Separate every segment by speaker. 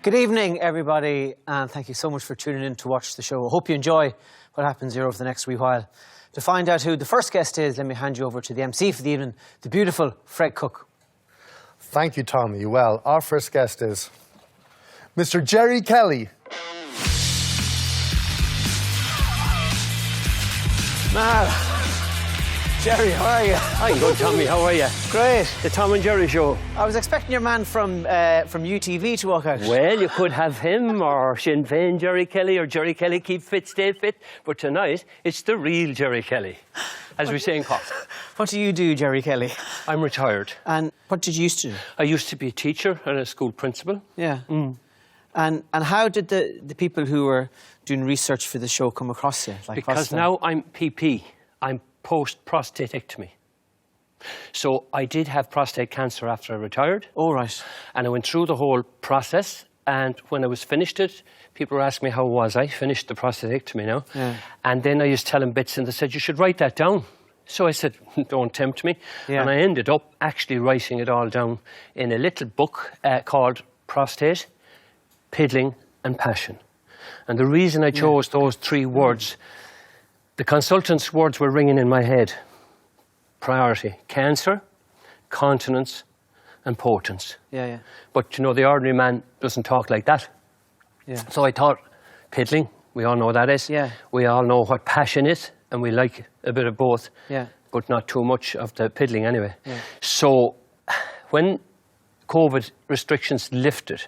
Speaker 1: Good evening, everybody, and thank you so much for tuning in to watch the show. I hope you enjoy what happens here over the next wee while. To find out who the first guest is, let me hand you over to the MC for the evening, the beautiful Fred Cooke.
Speaker 2: Thank you, Tommy. Well, our first guest is Mr. Jerry Kelly.
Speaker 1: Jerry, how are you?
Speaker 3: I'm good, Tommy. How are you?
Speaker 1: Great.
Speaker 3: The Tom and Jerry Show.
Speaker 1: I was expecting your man from UTV to walk out.
Speaker 3: Well, you could have him or Sinn Féin Jerry Kelly or Jerry Kelly keep fit, stay fit. But tonight, it's the real Jerry Kelly, as we say in Cork.
Speaker 1: What do you do, Jerry Kelly?
Speaker 3: I'm retired.
Speaker 1: And what did you used to do?
Speaker 3: I used to be a teacher and a school principal.
Speaker 1: Yeah. And how did the people who were doing research for the show come across you?
Speaker 3: Because now I'm PP. I'm post-prostatectomy. So I did have prostate cancer after I retired.
Speaker 1: Oh, right.
Speaker 3: And I went through the whole process. And when I was finished it, people were asking me how was I finished the prostatectomy now.
Speaker 1: Yeah.
Speaker 3: And then I used to tell them bits and they said, you should write that down. So I said, don't tempt me.
Speaker 1: Yeah.
Speaker 3: And I ended up actually writing it all down in a little book called Prostate, Piddling and Passion. And the reason I chose those three words, the consultant's words were ringing in my head. Priority, cancer, continence and potence.
Speaker 1: Yeah.
Speaker 3: But, you know, the ordinary man doesn't talk like that.
Speaker 1: Yeah.
Speaker 3: So I thought, piddling, we all know what that is.
Speaker 1: Yeah.
Speaker 3: We all know what passion is, and we like a bit of both.
Speaker 1: Yeah.
Speaker 3: But not too much of the piddling anyway.
Speaker 1: Yeah.
Speaker 3: So when COVID restrictions lifted,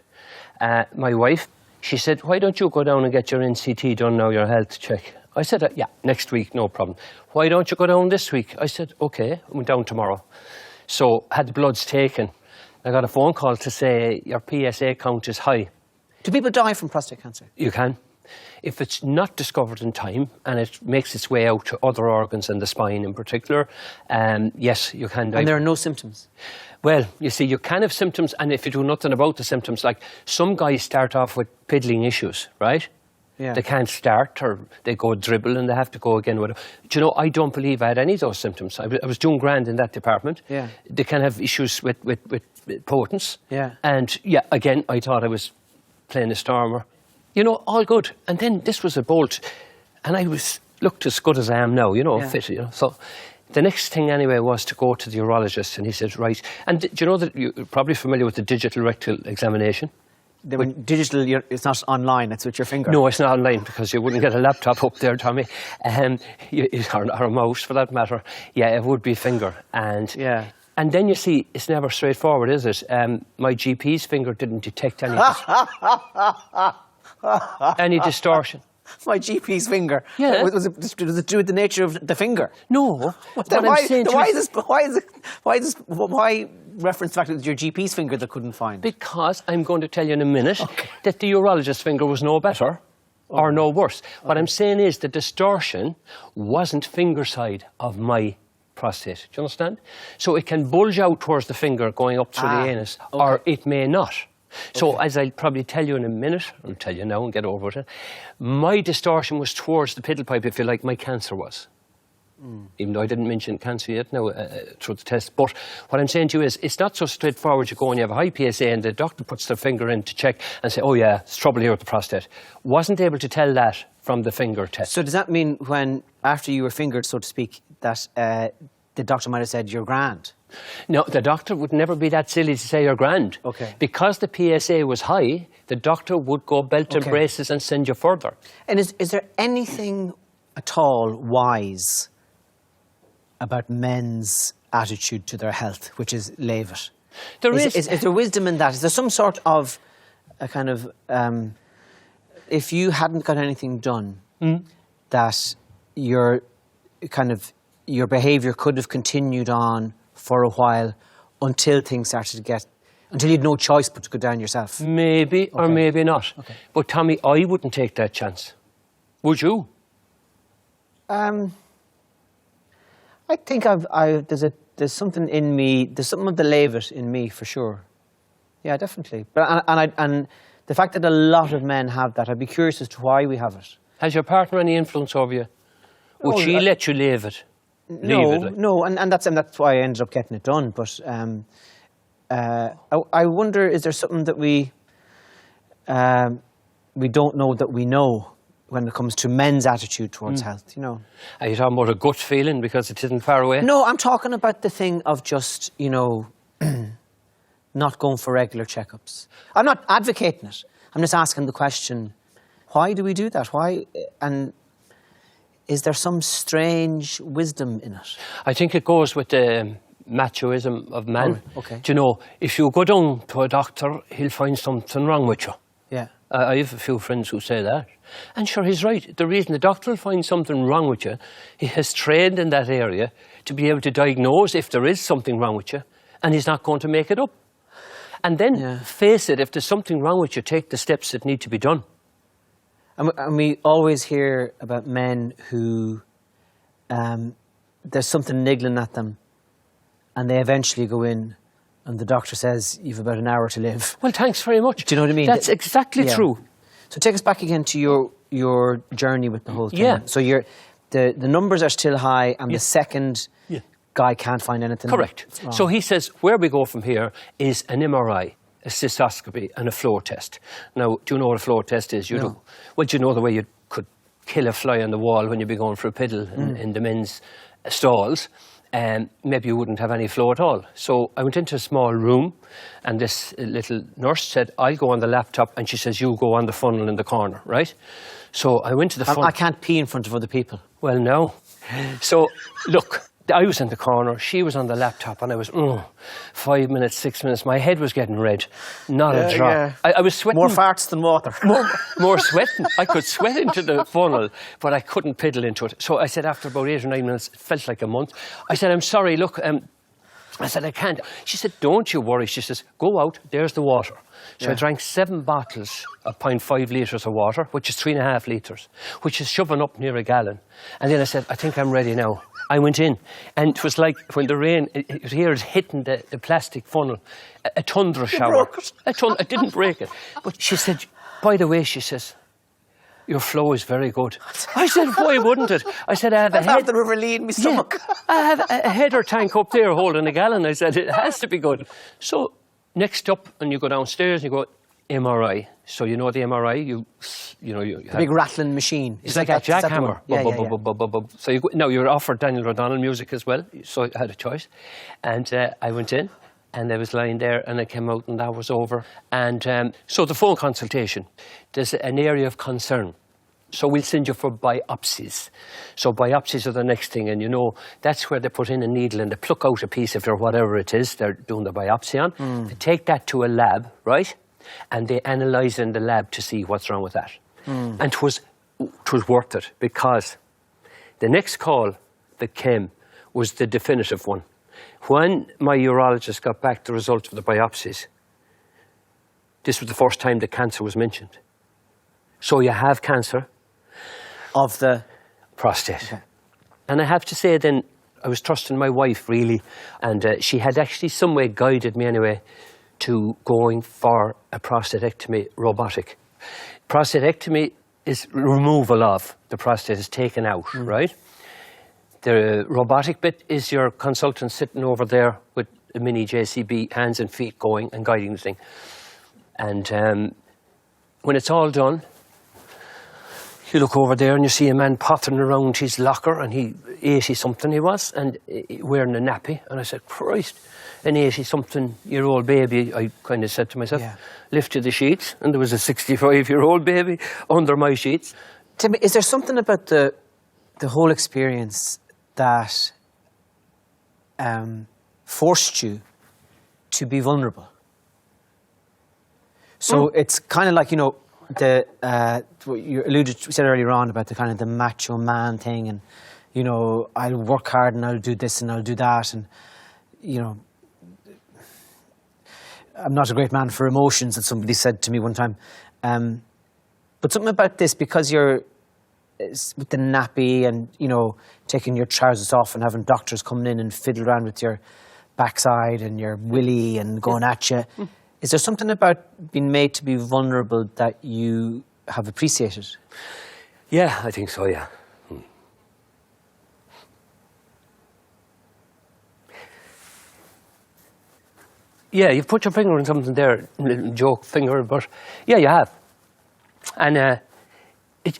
Speaker 3: my wife, she said, why don't you go down and get your NCT done now, your health check? I said, yeah, next week, no problem. Why don't you go down this week? I said, okay, I went down tomorrow. So had the bloods taken. I got a phone call to say your PSA count is high.
Speaker 1: Do people die from prostate cancer?
Speaker 3: You can. If it's not discovered in time and it makes its way out to other organs and the spine in particular, yes, you can die.
Speaker 1: And there are no symptoms?
Speaker 3: Well, you see, you can have symptoms, and if you do nothing about the symptoms, like some guys start off with piddling issues, right?
Speaker 1: Yeah.
Speaker 3: They can't start, or they go dribble and they have to go again with it. Do you know, I don't believe I had any of those symptoms. I was doing grand in that department.
Speaker 1: Yeah.
Speaker 3: They can have issues with potence.
Speaker 1: Yeah.
Speaker 3: And, yeah, again, I thought I was playing a stormer. You know, all good. And then this was a bolt, and I looked as good as I am now, you know, fit, you know. So the next thing anyway was to go to the urologist, and he said, right. And do you know that you're probably familiar with the digital rectal examination?
Speaker 1: Digital, it's not online, it's with your finger.
Speaker 3: No, it's not online because you wouldn't get a laptop up there, Tommy, or a mouse for that matter. Yeah, it would be finger. And then you see, it's never straightforward, is it? My GP's finger didn't detect any any distortion.
Speaker 1: My GP's finger?
Speaker 3: Yeah.
Speaker 1: Was it to do with the nature of the finger?
Speaker 3: No.
Speaker 1: Why reference the fact that it was your GP's finger that couldn't find?
Speaker 3: Because I'm going to tell you in a minute that the urologist's finger was no better or no worse. What I'm saying is the distortion wasn't finger side of my prostate. Do you understand? So it can bulge out towards the finger going up through the anus, or it may not. So as I'll probably tell you in a minute, I'll tell you now and get over it, my distortion was towards the piddle pipe, if you like, my cancer was. Even though I didn't mention cancer yet now through the test. But what I'm saying to you is, it's not so straightforward. You go and you have a high PSA and the doctor puts their finger in to check and say, oh yeah, there's trouble here with the prostate. Wasn't able to tell that from the finger test.
Speaker 1: So does that mean when, after you were fingered, so to speak, that the doctor might have said you're grand?
Speaker 3: No, the doctor would never be that silly to say you're grand.
Speaker 1: Okay.
Speaker 3: Because the PSA was high, the doctor would go belt and braces and send you further. And
Speaker 1: is there anything at all wise about men's attitude to their health, which is leave it?
Speaker 3: There is.
Speaker 1: Is there wisdom in that? Is there some sort of a kind of, if you hadn't got anything done, that your behaviour could have continued on for a while until things started to get, until you had no choice but to go down yourself?
Speaker 3: Maybe or maybe not. Okay. But Tommy, I wouldn't take that chance. Would you?
Speaker 1: I think there's something in me. There's something of the Leavitt in me for sure. Yeah, definitely. But and the fact that a lot of men have that, I'd be curious as to why we have it.
Speaker 3: Has your partner any influence over you? Would she let you leave it?
Speaker 1: No, and that's why I ended up getting it done. But I wonder, is there something that we? we don't know that we know when it comes to men's attitude towards health, you know.
Speaker 3: Are you talking about a gut feeling because it isn't far away?
Speaker 1: No, I'm talking about the thing of just, you know, not going for regular checkups. I'm not advocating it. I'm just asking the question, why do we do that? Why? And is there some strange wisdom in it?
Speaker 3: I think it goes with the machoism of man.
Speaker 1: Oh, okay.
Speaker 3: Do you know, if you go down to a doctor, he'll find something wrong with you.
Speaker 1: Yeah.
Speaker 3: I have a few friends who say that. And sure, he's right. The reason the doctor will find something wrong with you, he has trained in that area to be able to diagnose if there is something wrong with you, and he's not going to make it up. And then, face it, if there's something wrong with you, take the steps that need to be done.
Speaker 1: And we always hear about men who, there's something niggling at them, and they eventually go in, and the doctor says, you've about an hour to live.
Speaker 3: Well, thanks very much.
Speaker 1: Do you know what I mean?
Speaker 3: That's exactly true.
Speaker 1: So take us back again to your journey with the whole thing.
Speaker 3: Yeah.
Speaker 1: So the numbers are still high, and the second guy can't find anything.
Speaker 3: Correct.
Speaker 1: wrong.
Speaker 3: So he says, where we go from here is an MRI, a cystoscopy, and a floor test. Now, do you know what a floor test is? You do. Well, do you know the way you could kill a fly on the wall when you'd be going for a piddle in the men's stalls? Maybe you wouldn't have any flow at all. So I went into a small room, and this little nurse said, I'll go on the laptop, and she says, you go on the funnel in the corner, right? So I went to the funnel.
Speaker 1: I can't pee in front of other people.
Speaker 3: Well, no. So, look, I was in the corner, she was on the laptop, and I was, 5 minutes, 6 minutes, my head was getting red. Not a drop.
Speaker 1: Yeah.
Speaker 3: I was sweating.
Speaker 1: More farts than water.
Speaker 3: More sweating. I could sweat into the funnel, but I couldn't piddle into it. So I said, after about 8 or 9 minutes, it felt like a month, I said, I'm sorry, look, I said, I can't. She said, don't you worry. She says, go out, there's the water. So I drank 7 bottles of 0.5 litres of water, which is 3.5 litres, which is shoving up near a gallon. And then I said, I think I'm ready now. I went in, and it was like when the rain, it was here, it hitting the plastic funnel, a thunder shower. I didn't break it. But she said, by the way, she says, your flow is very good. I said, why wouldn't it? I said, I have a head.
Speaker 1: The river Lee in my stomach.
Speaker 3: I have a header tank up there holding a gallon. I said, it has to be good. So next up, and you go downstairs and you go, MRI. So you know the MRI, you have
Speaker 1: Big rattling machine.
Speaker 3: It's like a jackhammer. So you're offered Daniel O'Donnell music as well, so I had a choice. And I went in, and I was lying there, and I came out, and that was over. And so the phone consultation, there's an area of concern. So we'll send you for biopsies. So biopsies are the next thing, and that's where they put in a needle and they pluck out a piece of your whatever it is they're doing the biopsy on. They take that to a lab, right? And they analyse in the lab to see what's wrong with that. And it was worth it, because the next call that came was the definitive one. When my urologist got back the result of the biopsies, this was the first time that cancer was mentioned. So you have cancer
Speaker 1: Of the
Speaker 3: prostate.
Speaker 1: Okay.
Speaker 3: And I have to say then, I was trusting my wife really, and she had actually some way guided me anyway to going for a prostatectomy robotic. Prostatectomy is removal of the prostate, is taken out, right? The robotic bit is your consultant sitting over there with a mini JCB, hands and feet going and guiding the thing. And when it's all done, you look over there and you see a man pottering around his locker, and he 80-something he was, and wearing a nappy. And I said, Christ, an 80-something-year-old baby, I kind of said to myself, lifted the sheets, and there was a 65-year-old baby under my sheets.
Speaker 1: Tim, is there something about the whole experience that forced you to be vulnerable? So it's kind of like, what you said earlier on about the kind of the macho man thing, and I'll work hard and I'll do this and I'll do that, and I'm not a great man for emotions, that somebody said to me one time. But something about this, because you're with the nappy and taking your trousers off and having doctors coming in and fiddle around with your backside and your willy and going at you. Is there something about being made to be vulnerable that you have appreciated?
Speaker 3: Yeah, I think so, yeah. Yeah, you've put your finger on something there, little joke finger, but yeah, you have. And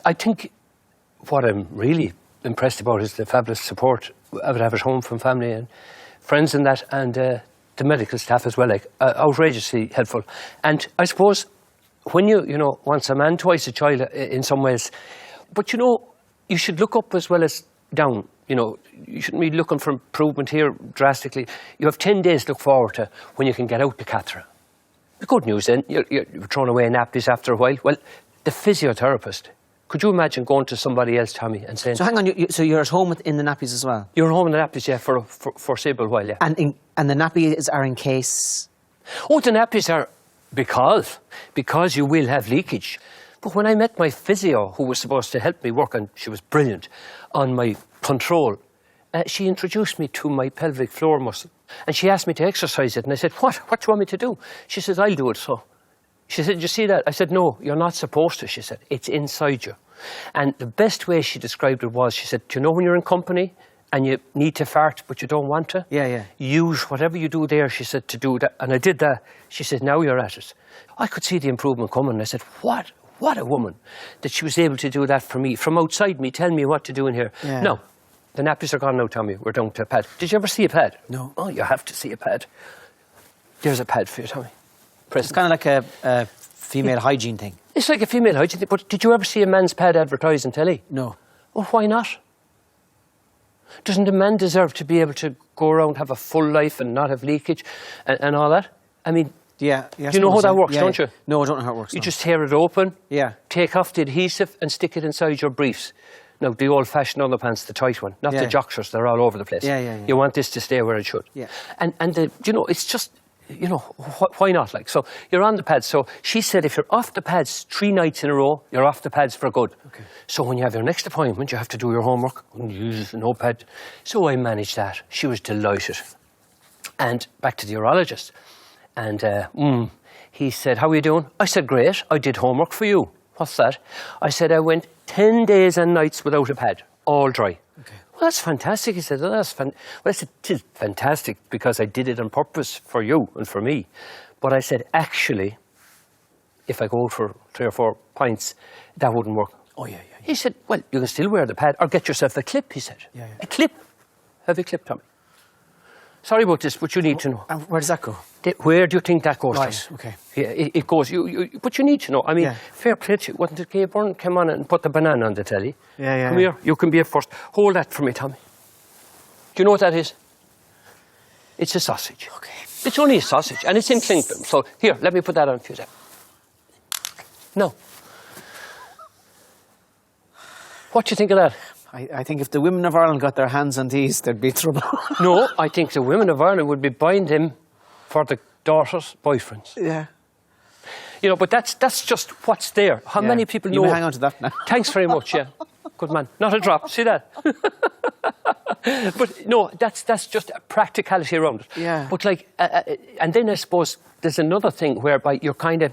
Speaker 3: I think what I'm really impressed about is the fabulous support I would have at home from family and friends and that, and the medical staff as well, like outrageously helpful. And I suppose when you know, once a man, twice a child in some ways, but you know, you should look up as well as down. You know, you shouldn't be looking for improvement here drastically. You have 10 days to look forward to when you can get out the catheter. The good news then, you're throwing away nappies after a while. Well, the physiotherapist, could you imagine going to somebody else, Tommy, and saying...
Speaker 1: So hang on, so you're at home in the nappies as well?
Speaker 3: You're at home in the nappies, yeah, for a foreseeable while, yeah.
Speaker 1: And the nappies are in case...
Speaker 3: Oh, the nappies are because you will have leakage. But when I met my physio, who was supposed to help me work, and she was brilliant, on my control, she introduced me to my pelvic floor muscle. And she asked me to exercise it. And I said, what? What do you want me to do? She said, I'll do it. So she said, did you see that? I said, no, you're not supposed to. She said, it's inside you. And the best way she described it was, she said, do you know when you're in company and you need to fart, but you don't want to?
Speaker 1: Yeah.
Speaker 3: Use whatever you do there, she said, to do that. And I did that. She said, now you're at it. I could see the improvement coming. And I said, what a woman that she was able to do that for me, from outside me, tell me what to do in here.
Speaker 1: Yeah.
Speaker 3: No, the nappies are gone now, Tommy. We're down to a pad. Did you ever see a pad?
Speaker 1: No.
Speaker 3: Oh, you have to see a pad. There's a pad for you, Tommy.
Speaker 1: It's kind of like a female hygiene thing.
Speaker 3: It's like a female hygiene thing, but did you ever see a man's pad advertised on telly?
Speaker 1: No.
Speaker 3: Well, why not? Doesn't a man deserve to be able to go around, have a full life and not have leakage and all that? I mean...
Speaker 1: Yeah.
Speaker 3: You know how that works, don't you?
Speaker 1: No, I don't know how it works.
Speaker 3: You just tear it open,
Speaker 1: Yeah.
Speaker 3: take off the adhesive and stick it inside your briefs. Now, the old-fashioned underpants, the tight one, not the jocksters, they're all over the place.
Speaker 1: Yeah.
Speaker 3: You want this to stay where it should.
Speaker 1: Yeah.
Speaker 3: And you know, it's just, you know, why not? Like, so you're on the pads. So she said if you're off the pads 3 nights in a row, you're off the pads for good.
Speaker 1: Okay.
Speaker 3: So when you have your next appointment, you have to do your homework and use a notepad. So I managed that. She was delighted. And back to the urologist. And he said, how are you doing? I said, great. I did homework for you. What's that? I said, I went 10 days and nights without a pad, all dry.
Speaker 1: Okay.
Speaker 3: Well, that's fantastic. He said, well, I said, it is fantastic because I did it on purpose for you and for me. But I said, actually, if I go for 3 or 4 pints, that wouldn't work.
Speaker 1: Oh, yeah.
Speaker 3: He said, well, you can still wear the pad or get yourself a clip, he said.
Speaker 1: Yeah.
Speaker 3: A clip? Have you a clip, Tommy? Sorry about this, but you need to know.
Speaker 1: And where does that go?
Speaker 3: Where do you think that goes?
Speaker 1: Right,
Speaker 3: Tom?
Speaker 1: okay.
Speaker 3: Yeah, it goes. But you need to know. I mean,
Speaker 1: Yeah.
Speaker 3: fair play to you. Wasn't it Gay Byrne came on and put the banana on the telly?
Speaker 1: Yeah.
Speaker 3: Come here. You can be at first. Hold that for me, Tommy. Do you know what that is? It's a sausage.
Speaker 1: Okay.
Speaker 3: It's only a sausage, and it's in Clington. So here, let me put that on for you. No. What do you think of that?
Speaker 1: I think if the women of Ireland got their hands on these, there'd be trouble.
Speaker 3: No, I think the women of Ireland would be buying them for the daughters' boyfriends.
Speaker 1: Yeah.
Speaker 3: You know, but that's just what's there. How many people know?
Speaker 1: You may hang on to that now.
Speaker 3: Thanks very much, yeah. Good man. Not a drop. See that? But no, that's just a practicality around it.
Speaker 1: Yeah.
Speaker 3: But like, and then I suppose there's another thing whereby you're kind of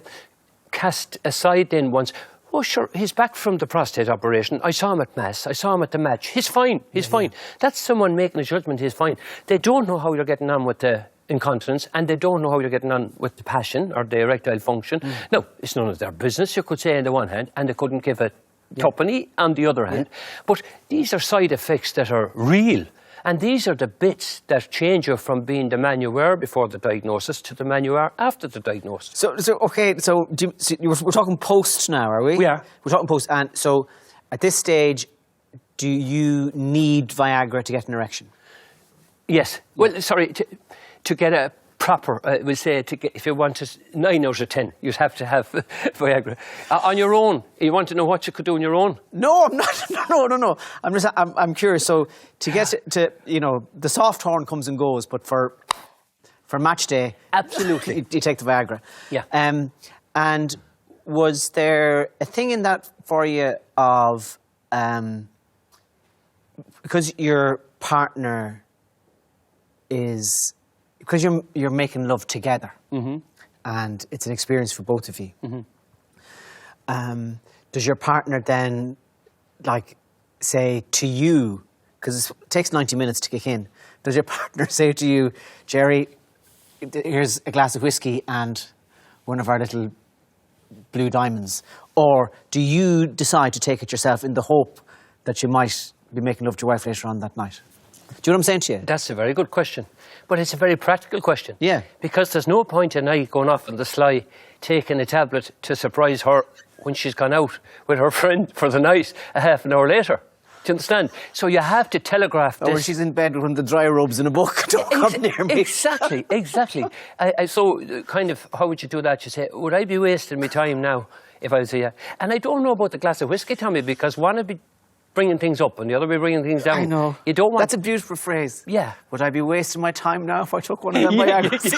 Speaker 3: cast aside then once. Oh, sure, he's back from the prostate operation. I saw him at Mass. I saw him at the match. He's fine. He's fine. That's someone making a judgment. He's fine. They don't know how you're getting on with the incontinence, and they don't know how you're getting on with the passion or the erectile function. Now, it's none of their business, you could say, on the one hand, and they couldn't give a tuppenny on the other hand. But these are side effects that are real. And these are the bits that change you from being the man you were before the diagnosis to the man you are after the diagnosis.
Speaker 1: We're talking post now, are we?
Speaker 3: We are.
Speaker 1: We're talking post. And so at this stage, do you need Viagra to get an erection?
Speaker 3: Yes. Well, sorry, to get a proper, we'll say, if you want 9 out of 10, you'd have to have Viagra. On your own, you want to know what you could do on your own?
Speaker 1: No, I'm not. No. I'm curious. So to get to, you know, the soft horn comes and goes, but for match day,
Speaker 3: absolutely,
Speaker 1: you take the Viagra.
Speaker 3: Yeah.
Speaker 1: And was there a thing in that for you of because your partner is, because you're making love together, and it's an experience for both of you. Does your partner then, like, say to you, because it takes 90 minutes to kick in, does your partner say to you, Jerry, here's a glass of whiskey and one of our little blue diamonds? Or do you decide to take it yourself in the hope that you might be making love to your wife later on that night? Do you know what I'm saying to you?
Speaker 3: That's a very good question. But it's a very practical question.
Speaker 1: Yeah.
Speaker 3: Because there's no point in I going off on the sly, taking a tablet to surprise her when she's gone out with her friend for the night a half an hour later. Do you understand? So you have to telegraph this.
Speaker 1: Or she's in bed with one of the dry robes in a book. Don't come near me.
Speaker 3: Exactly. So, kind of, how would you do that? You say, would I be wasting my time now if I was here? And I don't know about the glass of whiskey, Tommy, because one would be bringing things up and the other would be bringing things down.
Speaker 1: I know.
Speaker 3: You don't want...
Speaker 1: That's a beautiful phrase.
Speaker 3: Yeah.
Speaker 1: Would I be wasting my time now if I took one of them Viagra's?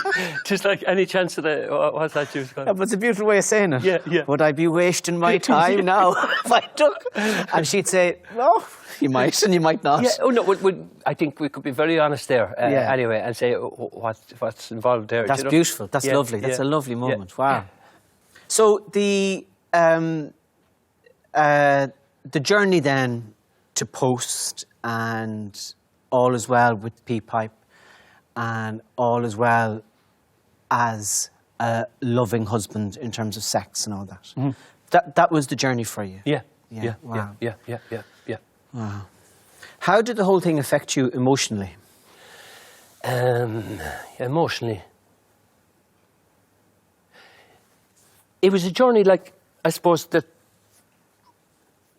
Speaker 3: Just like any chance of the... What's that juice called?
Speaker 1: Yeah, but it's a beautiful way of saying it.
Speaker 3: Yeah.
Speaker 1: Would I be wasting my time now if I took... And she'd say, no, you might and you might not.
Speaker 3: Yeah. Oh, no, I think we could be very honest there anyway and say what's involved there.
Speaker 1: That's beautiful. That's lovely. That's a lovely moment. Wow. So the journey then to post and all is well with P-Pipe and all is well as a loving husband in terms of sex and all that. Mm-hmm. That was the journey for you?
Speaker 3: Yeah.
Speaker 1: Wow.
Speaker 3: Yeah.
Speaker 1: Wow. How did the whole thing affect you emotionally?
Speaker 3: Emotionally? It was a journey like, I suppose, that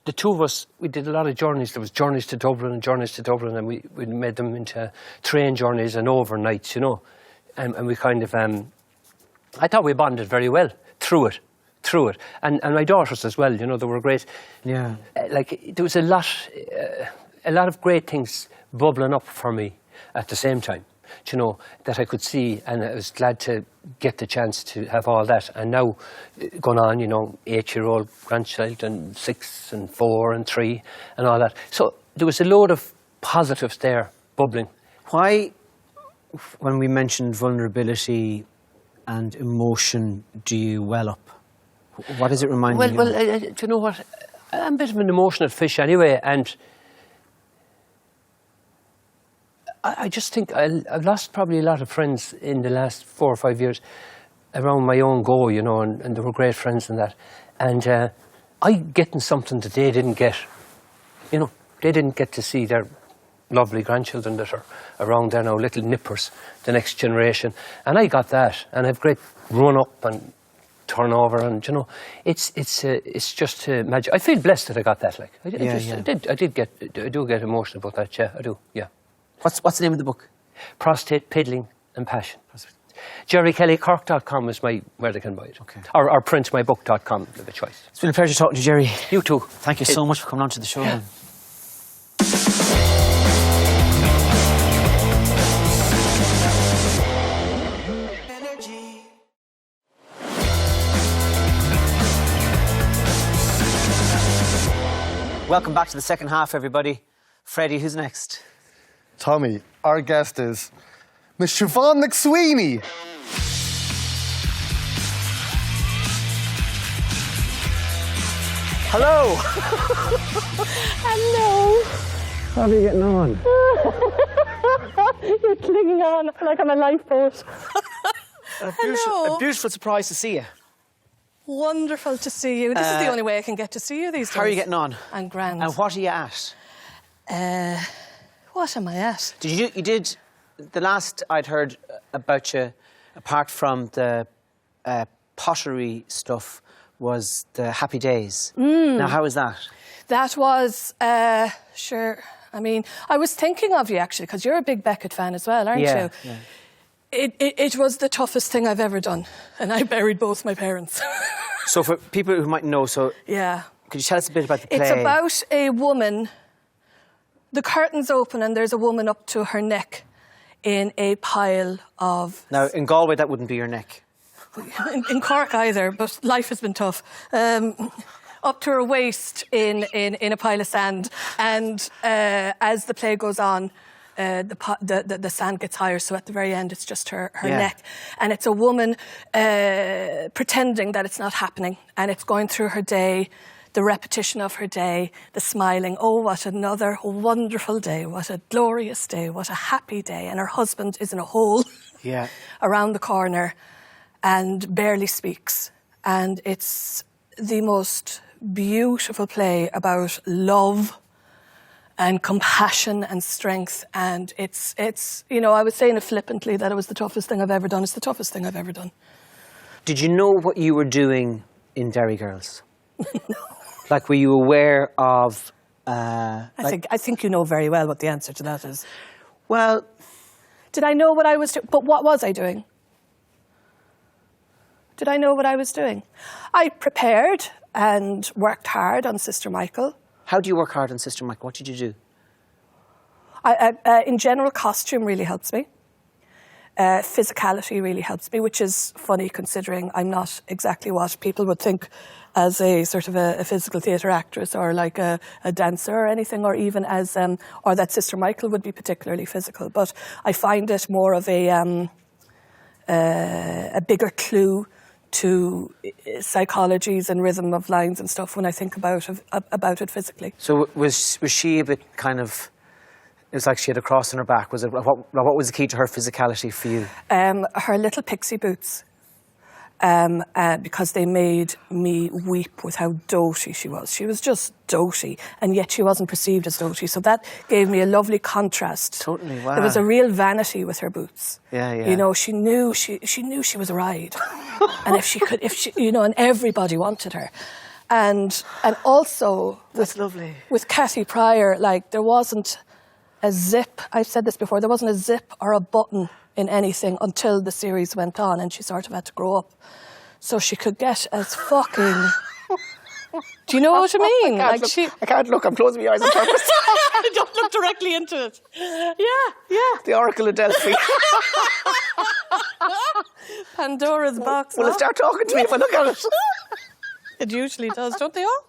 Speaker 3: the two of us, we did a lot of journeys. There was journeys to Dublin and we made them into train journeys and overnights, you know. And we kind of, I thought we bonded very well through it. And my daughters as well, you know, they were great.
Speaker 1: Yeah.
Speaker 3: Like, there was a lot of great things bubbling up for me at the same time, you know, that I could see, and I was glad to get the chance to have all that. And now, going on, you know, 8-year-old grandchild and 6 and 4 and 3 and all that. So there was a load of positives there bubbling.
Speaker 1: Why, when we mentioned vulnerability and emotion, do you well up? What does it remind you of?
Speaker 3: Well, do you know what? I'm a bit of an emotional fish anyway, and I just think I've lost probably a lot of friends in the last 4 or 5 years around my own go, you know, and they were great friends and that. And I'm getting something that they didn't get. You know, they didn't get to see their lovely grandchildren that are around there now, little nippers, the next generation. And I got that, and I've great run up and turnover, and you know, it's just magic. I feel blessed that I got that. Like, I do get emotional about that. Yeah, I do. Yeah.
Speaker 1: What's the name of the book?
Speaker 3: Prostate, Piddling and Passion. JerryKellyCork.com is where they can buy it.
Speaker 1: Okay.
Speaker 3: Or printmybook.com, of a choice.
Speaker 1: It's been a pleasure talking to you, Jerry.
Speaker 3: You too.
Speaker 1: Thank you so much for coming on to the show. Man. Welcome back to the second half, everybody. Freddie, who's next?
Speaker 2: Tommy, our guest is Miss Siobhan McSweeney.
Speaker 1: Hello.
Speaker 4: Hello.
Speaker 1: How are you getting on?
Speaker 4: You're clinging on like I'm a lifeboat.
Speaker 1: A
Speaker 4: Hello.
Speaker 1: beautiful surprise to see you.
Speaker 4: Wonderful to see you. This is the only way I can get to see you these days.
Speaker 1: How are you getting on?
Speaker 4: I'm grand.
Speaker 1: And what are you at?
Speaker 4: What am I at?
Speaker 1: You did the last I'd heard about you, apart from the pottery stuff, was the Happy Days. Now, how was that?
Speaker 4: That was, sure. I mean, I was thinking of you actually, because you're a big Beckett fan as well, aren't you?
Speaker 1: Yeah.
Speaker 4: It was the toughest thing I've ever done, and I buried both my parents.
Speaker 1: So for people who might know,
Speaker 4: Yeah.
Speaker 1: Could you tell us a bit about the play?
Speaker 4: It's about a woman. The curtains open and there's a woman up to her neck in a pile of...
Speaker 1: Now, in Galway, that wouldn't be your neck.
Speaker 4: in Cork either, but life has been tough. Up to her waist in a pile of sand. And as the play goes on, the sand gets higher, so at the very end it's just her neck. And it's a woman pretending that it's not happening, and it's going through her day, the repetition of her day, the smiling, oh, what another wonderful day, what a glorious day, what a happy day. And her husband is in a hole around the corner and barely speaks. And it's the most beautiful play about love and compassion and strength. And it's I was saying it flippantly that it was the toughest thing I've ever done. It's the toughest thing I've ever done.
Speaker 1: Did you know what you were doing in Derry Girls?
Speaker 4: No.
Speaker 1: Like, were you aware of...
Speaker 4: I think you know very well what the answer to that is.
Speaker 1: Well...
Speaker 4: Did I know what I was doing? But what was I doing? Did I know what I was doing? I prepared and worked hard on Sister Michael.
Speaker 1: How do you work hard on Sister Michael? What did you do?
Speaker 4: In general, costume really helps me. Physicality really helps me, which is funny considering I'm not exactly what people would think as a sort of a physical theatre actress or like a dancer or anything, or even as, or that Sister Michael would be particularly physical. But I find it more of a bigger clue to psychologies and rhythm of lines and stuff when I think about it physically.
Speaker 1: So was she a bit kind of... It was like she had a cross on her back. Was it what was the key to her physicality for you?
Speaker 4: Her little pixie boots, because they made me weep with how doty she was. She was just doty, and yet she wasn't perceived as doty. So that gave me a lovely contrast.
Speaker 1: Totally, wow.
Speaker 4: There was a real vanity with her boots.
Speaker 1: Yeah, yeah.
Speaker 4: You know, she knew she was a ride, and if she and everybody wanted her. And also,
Speaker 1: that's lovely.
Speaker 4: With Cathy Pryor, like there wasn't a zip. I've said this before. There wasn't a zip or a button in anything until the series went on, and she sort of had to grow up, so she could get as fucking. Do you know what I mean?
Speaker 1: I can't look. I'm closing my eyes on purpose.
Speaker 4: Don't look directly into it. Yeah.
Speaker 1: The Oracle of Delphi.
Speaker 4: Pandora's box.
Speaker 1: Will it start talking to me if I look at it?
Speaker 4: It usually does, don't they all?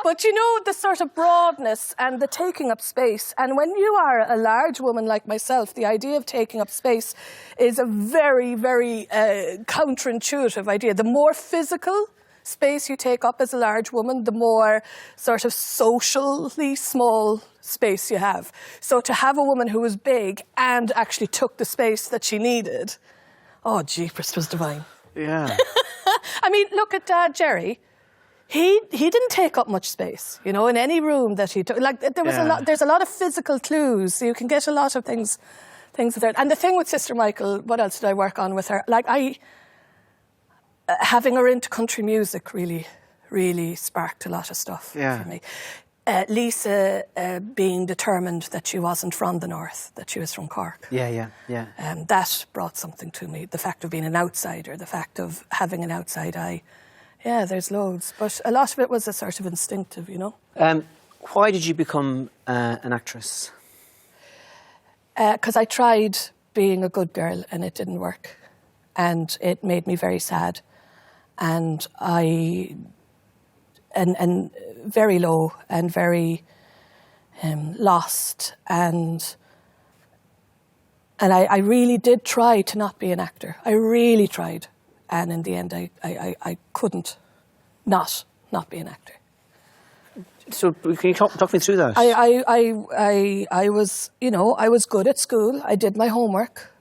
Speaker 4: But you know, the sort of broadness and the taking up space. And when you are a large woman like myself, the idea of taking up space is a very, very counterintuitive idea. The more physical space you take up as a large woman, the more sort of socially small space you have. So to have a woman who was big and actually took the space that she needed, oh, jeepers, was divine.
Speaker 1: Yeah.
Speaker 4: I mean, look at Dad, Jerry. He didn't take up much space, you know, in any room that he took. Like there was there's a lot of physical clues, so you can get a lot of things there. And the thing with Sister Michael, what else did I work on with her? Like having her into country music really, really sparked a lot of stuff for me. Lisa being determined that she wasn't from the north, that she was from Cork.
Speaker 1: Yeah.
Speaker 4: That brought something to me. The fact of being an outsider, the fact of having an outside eye. Yeah, there's loads. But a lot of it was a sort of instinctive, you know.
Speaker 1: Why did you become an actress?
Speaker 4: Because I tried being a good girl and it didn't work. And it made me very sad. And and very low and very lost. And I really did try to not be an actor. I really tried. And in the end, I couldn't not be an actor.
Speaker 1: So can you talk me through that?
Speaker 4: I was, you know, I was good at school. I did my homework.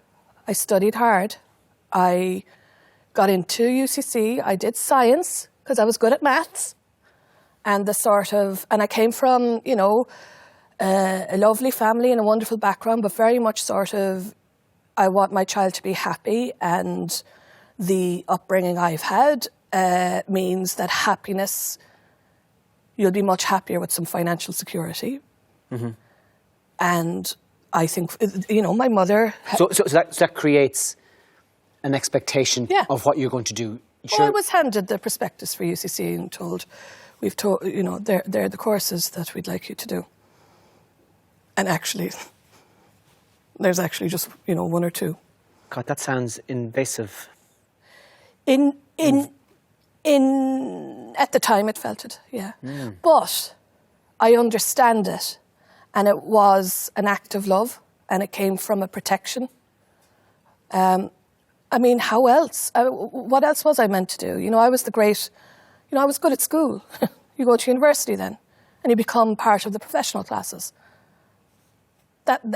Speaker 4: I studied hard. I got into UCC. I did science because I was good at maths. And I came from, you know, a lovely family and a wonderful background, but very much sort of, I want my child to be happy, and the upbringing I've had means that happiness, you'll be much happier with some financial security. Mm-hmm. And I think, you know, my mother...
Speaker 1: So that creates an expectation of what you're going to do.
Speaker 4: Sure. I was handed the prospectus for UCC and told, you know, they're the courses that we'd like you to do. And actually, there's actually just, you know, one or two.
Speaker 1: God, that sounds invasive.
Speaker 4: At the time it felt it, yeah. Mm. But I understand it, and it was an act of love, and it came from a protection. I mean, how else? What else was I meant to do? You know, I was I was good at school. You go to university then, and you become part of the professional classes.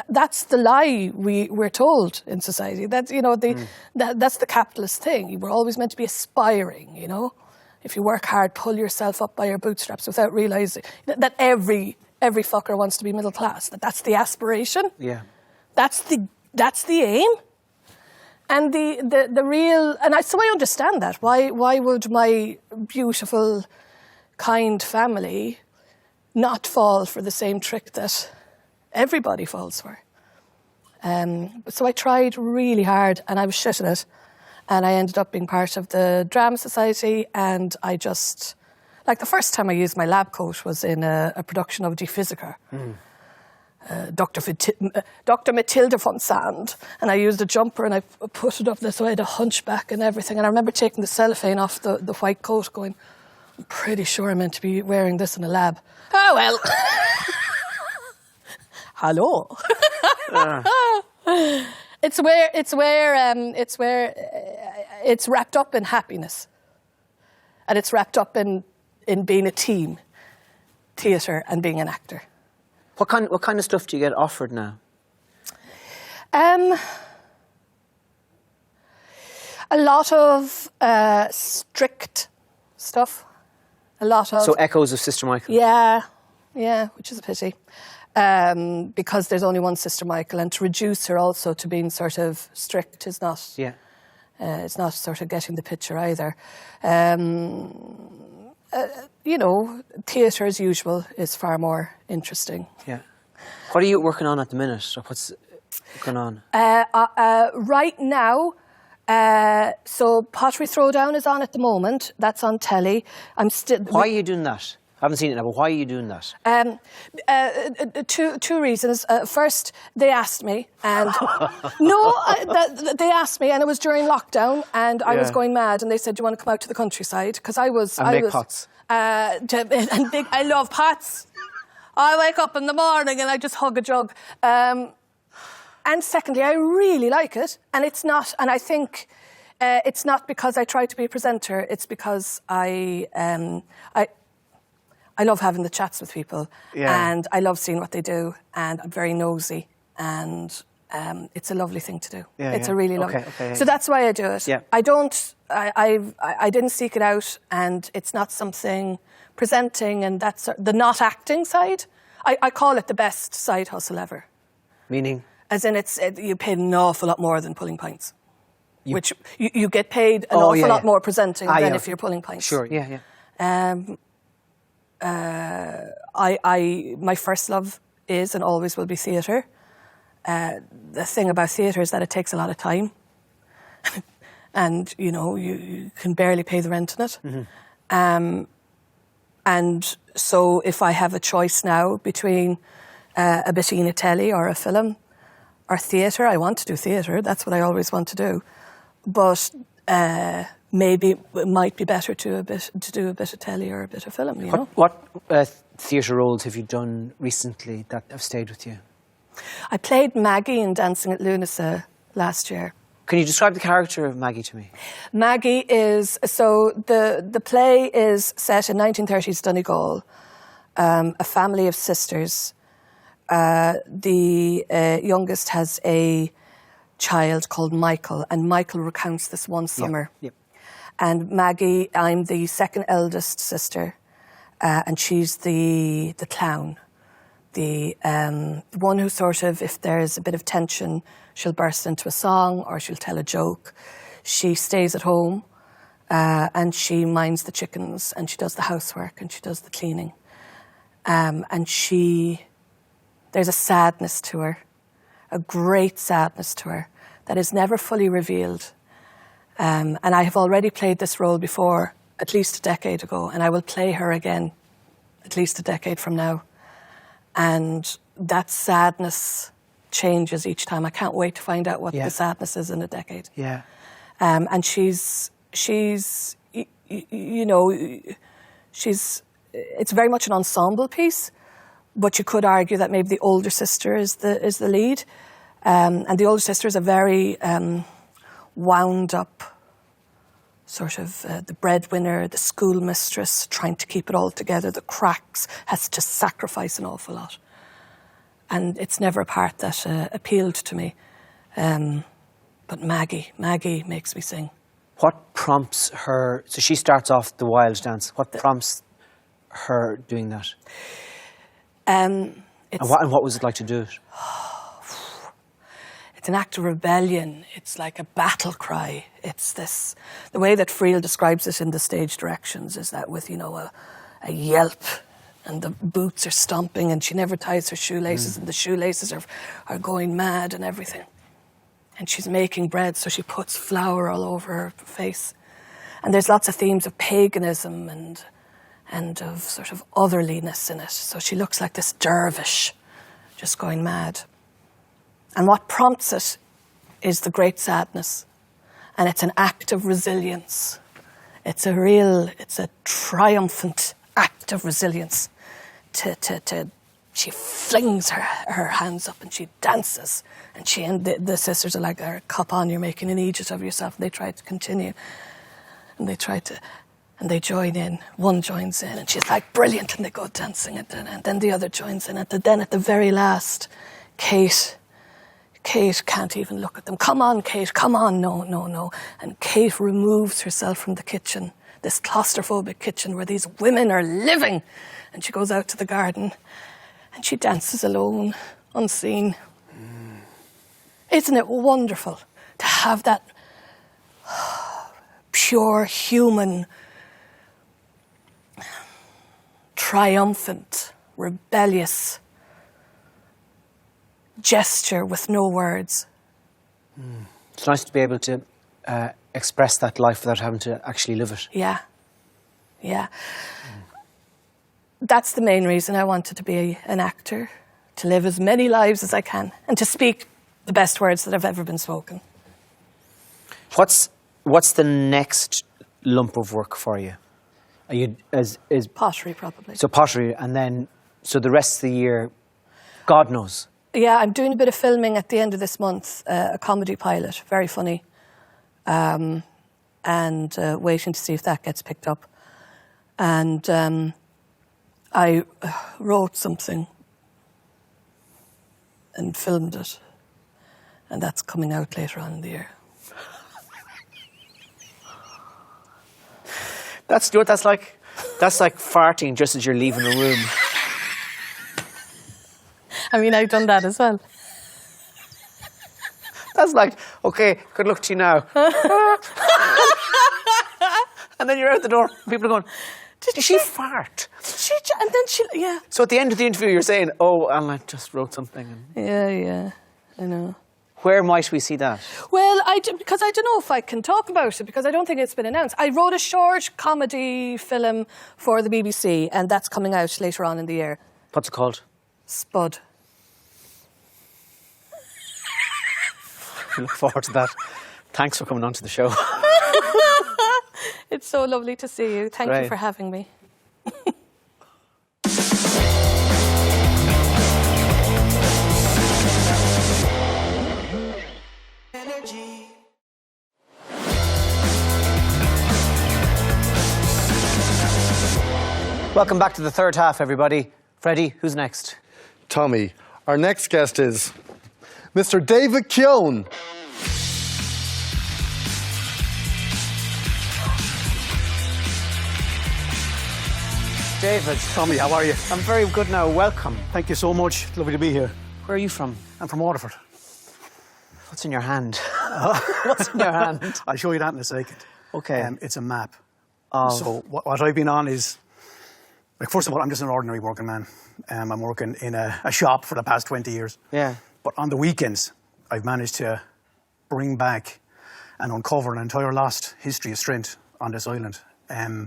Speaker 4: That's the lie we're told in society. That's, that's the capitalist thing. We're always meant to be aspiring, If you work hard, pull yourself up by your bootstraps without realising that every fucker wants to be middle class. That's the aspiration.
Speaker 1: Yeah.
Speaker 4: That's the aim. And the real... So I understand that. Why would my beautiful, kind family not fall for the same trick that everybody falls for? So I tried really hard and I was shit at it. And I ended up being part of the Drama Society, and I just... the first time I used my lab coat was in a production of Die Physiker. Dr. Matilda von Sand, and I used a jumper and I put it up this way, the hunchback and everything. And I remember taking the cellophane off the white coat, going, I'm pretty sure I'm meant to be wearing this in a lab. Oh well. Hello. It's wrapped up in happiness, and it's wrapped up in being a team, theatre and being an actor.
Speaker 1: What kind of stuff do you get offered now?
Speaker 4: A lot of strict stuff. A lot of...
Speaker 1: So echoes of Sister Michael?
Speaker 4: Yeah, which is a pity. Because there's only one Sister Michael, and to reduce her also to being sort of strict is not...
Speaker 1: Yeah.
Speaker 4: It's not sort of getting the picture either. Theatre as usual is far more interesting.
Speaker 1: Yeah. What are you working on at the minute? Or what's going on?
Speaker 4: Right now, so Pottery Throwdown is on at the moment. That's on telly.
Speaker 1: Why are you doing that? I haven't seen it now, but why are you doing that?
Speaker 4: Two reasons. First, they asked me, and they asked me, and it was during lockdown, and I was going mad, and they said, "Do you want to come out to the countryside?" Because I was
Speaker 1: pots.
Speaker 4: I love pots. I wake up in the morning and I just hug a jug. And secondly, I really like it, and it's not. And I think it's not because I try to be a presenter. It's because I love having the chats with people, and I love seeing what they do, and I'm very nosy, and it's a lovely thing to do. It's a really lovely. So that's why I do it.
Speaker 1: Yeah.
Speaker 4: I didn't seek it out, and it's not something presenting, and that's the not acting side. I call it the best side hustle ever.
Speaker 1: Meaning?
Speaker 4: As in, you pay an awful lot more than pulling pints. Which you get paid an awful lot more presenting than if you're pulling pints.
Speaker 1: Sure, yeah.
Speaker 4: My first love is and always will be theatre. The thing about theatre is that it takes a lot of time. And, you can barely pay the rent on it. Mm-hmm. And so if I have a choice now between a Bettina telly or a film or theatre, I want to do theatre. That's what I always want to do. But maybe it might be better to do a bit of telly or a bit of film,
Speaker 1: What theatre roles have you done recently that have stayed with you?
Speaker 4: I played Maggie in Dancing at Lunasa last year.
Speaker 1: Can you describe the character of Maggie to me?
Speaker 4: Maggie is... So the play is set in 1930s Donegal, a family of sisters. The youngest has a child called Michael, and Michael recounts this one summer.
Speaker 1: Yep.
Speaker 4: And Maggie, I'm the second eldest sister, and she's the clown. The one who sort of, if there's a bit of tension, she'll burst into a song or she'll tell a joke. She stays at home and she minds the chickens and she does the housework and she does the cleaning. And there's a sadness to her, a great sadness to her that is never fully revealed. And I have already played this role before, at least a decade ago, and I will play her again at least a decade from now. And that sadness changes each time. I can't wait to find out what the sadness is in a decade.
Speaker 1: Yeah.
Speaker 4: And she's it's very much an ensemble piece, but you could argue that maybe the older sister is the lead. And the older sister is a very wound up sort of the breadwinner, the schoolmistress, trying to keep it all together, the cracks, has to sacrifice an awful lot. And it's never a part that appealed to me. But Maggie makes me sing.
Speaker 1: What prompts her? So she starts off the wild dance. What prompts her doing that? And what was it like to do it?
Speaker 4: It's an act of rebellion. It's like a battle cry. It's this, the way that Friel describes it in the stage directions is that with, a yelp, and the boots are stomping, and she never ties her shoelaces, and the shoelaces are going mad and everything. And she's making bread, so she puts flour all over her face. And there's lots of themes of paganism and of sort of otherliness in it. So she looks like this dervish, just going mad. And what prompts it is the great sadness. And it's an act of resilience. It's a triumphant act of resilience. She flings her hands up and she dances. And the sisters are like, cop on, you're making an Egypt of yourself. And they try to continue. And they join in. One joins in and she's like, brilliant. And they go dancing. And then the other joins in. And then at the very last, Kate can't even look at them. Come on, Kate, come on. No. And Kate removes herself from the kitchen, this claustrophobic kitchen where these women are living. And she goes out to the garden and she dances alone, unseen. Isn't it wonderful to have that pure human, triumphant, rebellious gesture with no words?
Speaker 1: It's nice to be able to express that life without having to actually live it.
Speaker 4: Yeah. That's the main reason I wanted to be an actor, to live as many lives as I can and to speak the best words that have ever been spoken.
Speaker 1: What's the next lump of work for you? Are you is
Speaker 4: Pottery, probably.
Speaker 1: So pottery, and then so the rest of the year, God knows.
Speaker 4: Yeah, I'm doing a bit of filming at the end of this month, a comedy pilot, very funny, and waiting to see if that gets picked up. And I wrote something and filmed it, and that's coming out later on in the year.
Speaker 1: That's like farting just as you're leaving a room.
Speaker 4: I mean, I've done that as well.
Speaker 1: That's like, okay, good luck to you now. And then you're out the door. People are going, did she fart?
Speaker 4: Yeah.
Speaker 1: So at the end of the interview, you're saying, oh, and I just wrote something.
Speaker 4: Yeah, I know.
Speaker 1: Where might we see that?
Speaker 4: Well, because I don't know if I can talk about it, because I don't think it's been announced. I wrote a short comedy film for the BBC, and that's coming out later on in the year.
Speaker 1: What's it called?
Speaker 4: Spud.
Speaker 1: I look forward to that. Thanks for coming on to the show.
Speaker 4: It's so lovely to see you. Thank
Speaker 1: Great.
Speaker 4: you for having me.
Speaker 1: Welcome back to the third half, everybody. Freddie, who's next?
Speaker 2: Tommy, our next guest is Mr. David Keown.
Speaker 1: David.
Speaker 5: Tommy, how are you?
Speaker 1: I'm very good now. Welcome.
Speaker 5: Thank you so much. Lovely to be here.
Speaker 1: Where are you from?
Speaker 5: I'm from Waterford.
Speaker 1: What's in your hand? What's in your hand?
Speaker 5: I'll show you that in a second.
Speaker 1: Okay.
Speaker 5: It's a map.
Speaker 1: Of-
Speaker 5: So what I've been on is, like, first of all, I'm just an ordinary working man. I'm working in a shop for the past 20 years.
Speaker 1: Yeah.
Speaker 5: But on the weekends, I've managed to bring back and uncover an entire lost history of strength on this island.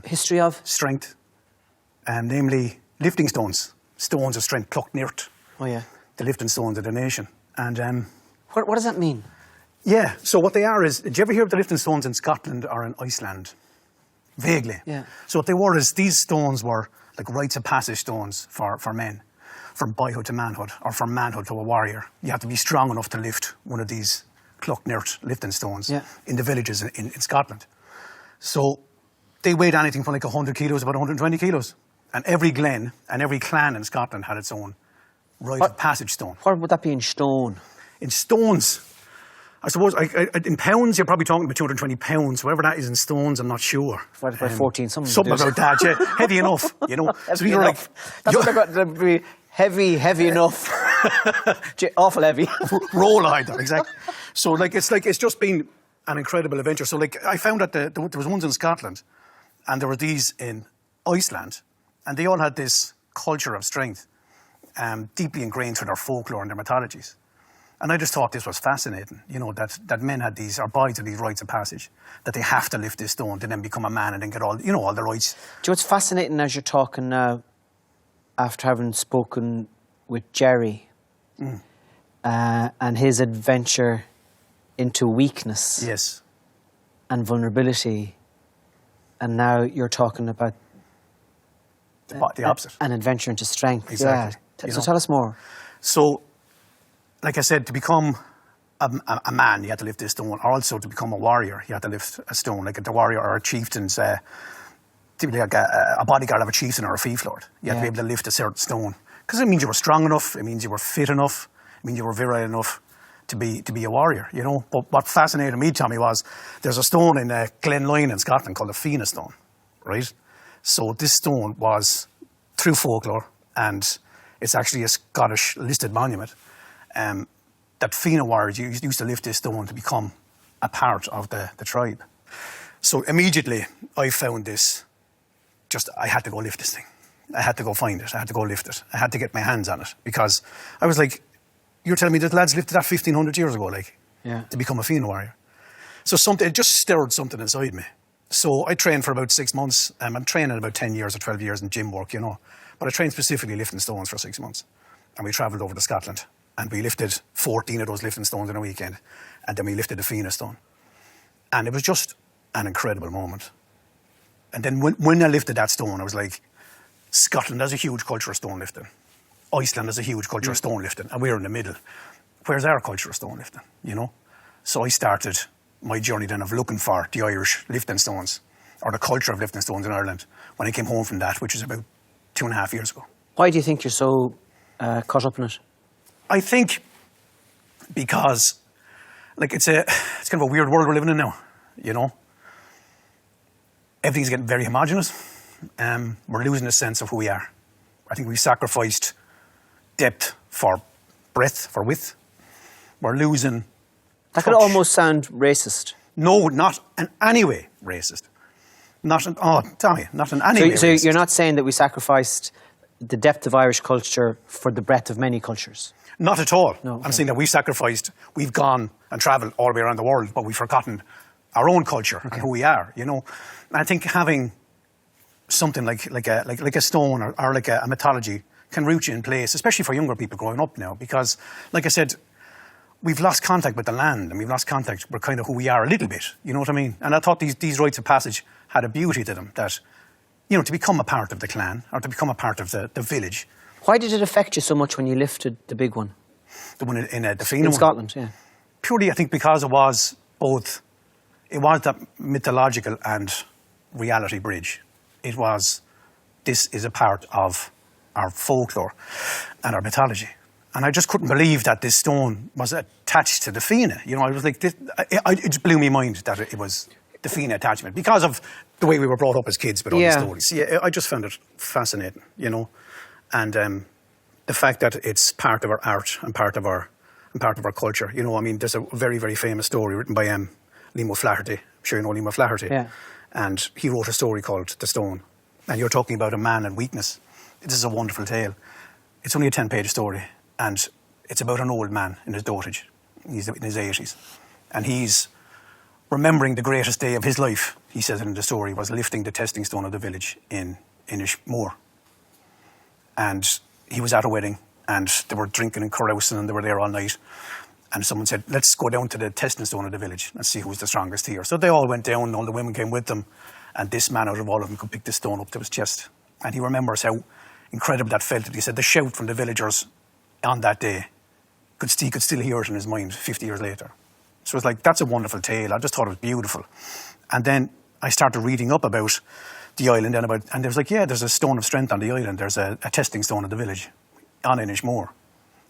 Speaker 1: History of?
Speaker 5: Strength, namely lifting stones. Stones of strength plucked near it.
Speaker 1: Oh, yeah.
Speaker 5: The lifting stones of the nation. And
Speaker 1: What does that mean?
Speaker 5: yeah, so what they are is, did you ever hear of the lifting stones in Scotland or in Iceland? Vaguely.
Speaker 1: Yeah.
Speaker 5: So what they were is, these stones were like rites of passage stones for men, from boyhood to manhood, or from manhood to a warrior. You have to be strong enough to lift one of these clock-neart lifting stones
Speaker 1: Yeah.
Speaker 5: in the villages in Scotland. So they weighed anything from like 100 kilos, about 120 kilos. And every glen and every clan in Scotland had its own rite of passage stone.
Speaker 1: What would that be in stone?
Speaker 5: In stones, I suppose, in pounds, you're probably talking about 220 pounds. Whatever that is in stones, I'm not sure.
Speaker 1: What about 14?
Speaker 5: Something about that, yeah. Heavy enough, you know.
Speaker 1: So you're like, that's what I got to be heavy enough. Awful heavy.
Speaker 5: Roll either, exactly. So it's just been an incredible adventure. So like I found that there was ones in Scotland, and there were these in Iceland, and they all had this culture of strength, deeply ingrained through their folklore and their mythologies. And I just thought this was fascinating, you know, that men had these, or boys had these rites of passage, that they have to lift this stone to then become a man and then get all, you know, all the rights.
Speaker 1: Do you know what's fascinating as you're talking now, after having spoken with Jerry and his adventure into weakness
Speaker 5: Yes.
Speaker 1: and vulnerability, and now you're talking about
Speaker 5: The opposite.
Speaker 1: an adventure into strength.
Speaker 5: Exactly.
Speaker 1: Yeah.
Speaker 5: You
Speaker 1: So
Speaker 5: know.
Speaker 1: tell us more.
Speaker 5: So, like I said, to become a man, you had to lift this stone. Or also to become a warrior, you had to lift a stone. Like the warrior or a chieftain's, typically like a bodyguard of a chieftain or a fief lord. You had to be able to lift a certain stone. Because it means you were strong enough, it means you were fit enough, it means you were virile enough to be a warrior, you know. But what fascinated me, Tommy, was there's a stone in Glenlyon in Scotland called the Fina stone, right? So this stone was, through folklore, and it's actually a Scottish listed monument, that Fina warriors used to lift this stone to become a part of the tribe. So immediately I found this, I had to go lift this thing. I had to go find it. I had to go lift it. I had to get my hands on it, because I was like, you're telling me that lads lifted that 1,500 years ago, like, to become a Fina warrior. So it just stirred something inside me. So I trained for about 6 months. I'm training about 10 years or 12 years in gym work, you know. But I trained specifically lifting stones for 6 months. And we travelled over to Scotland. And we lifted 14 of those lifting stones in a weekend. And then we lifted the Fina stone. And it was just an incredible moment. And then when I lifted that stone, I was like, Scotland has a huge culture of stone lifting. Iceland has a huge culture of stone lifting. And we're in the middle. Where's our culture of stone lifting, you know? So I started my journey then of looking for the Irish lifting stones, or the culture of lifting stones in Ireland, when I came home from that, which is about 2.5 years ago.
Speaker 1: Why do you think you're so caught up in it?
Speaker 5: I think because, like, it's kind of a weird world we're living in now, you know? Everything's getting very homogenous. We're losing a sense of who we are. I think we've sacrificed depth for breadth, for width. We're losing
Speaker 1: That could
Speaker 5: touch.
Speaker 1: almost sound racist.
Speaker 5: No, not in any way racist. Tommy, not in any way
Speaker 1: So
Speaker 5: racist.
Speaker 1: you're not saying that we sacrificed the depth of Irish culture for the breadth of many cultures?
Speaker 5: Not at all.
Speaker 1: No,
Speaker 5: I'm saying that we've gone and travelled all the way around the world, but we've forgotten our own culture and who we are, you know. And I think having something like a stone or like a mythology can root you in place, especially for younger people growing up now, because, like I said, we've lost contact with the land, and we've lost contact with kind of who we are a little bit, you know what I mean? And I thought these rites of passage had a beauty to them, that, you know, to become a part of the clan, or to become a part of the village.
Speaker 1: Why did it affect you so much when you lifted the big one?
Speaker 5: The one in the Fina
Speaker 1: In
Speaker 5: one.
Speaker 1: Scotland, yeah.
Speaker 5: Purely, I think, because it was that mythological and reality bridge. This is a part of our folklore and our mythology. And I just couldn't believe that this stone was attached to the Fina. You know, I was like, it blew me mind that it was the Fina attachment, because of the way we were brought up as kids with all these stories. Yeah, I just found it fascinating, you know. And the fact that it's part of our art and part of our culture. You know, I mean, there's a very, very famous story written by Liam O'Flaherty. I'm sure you know Liam O'Flaherty.
Speaker 1: Yeah.
Speaker 5: And he wrote a story called The Stone. And you're talking about a man and weakness. This is a wonderful tale. It's only a 10-page story. And it's about an old man in his dotage. He's in his 80s. And he's remembering the greatest day of his life, he says in the story, was lifting the testing stone of the village in Inishmore. And he was at a wedding, and they were drinking and carousing, and they were there all night. And someone said, let's go down to the testing stone of the village and see who's the strongest here. So they all went down, and all the women came with them. And this man out of all of them could pick the stone up to his chest. And he remembers how incredible that felt. He said the shout from the villagers on that day, he could still hear it in his mind 50 years later. So it's like, that's a wonderful tale. I just thought it was beautiful. And then I started reading up about the island and there was like, there's a stone of strength on the island. There's a testing stone in the village on Inishmore.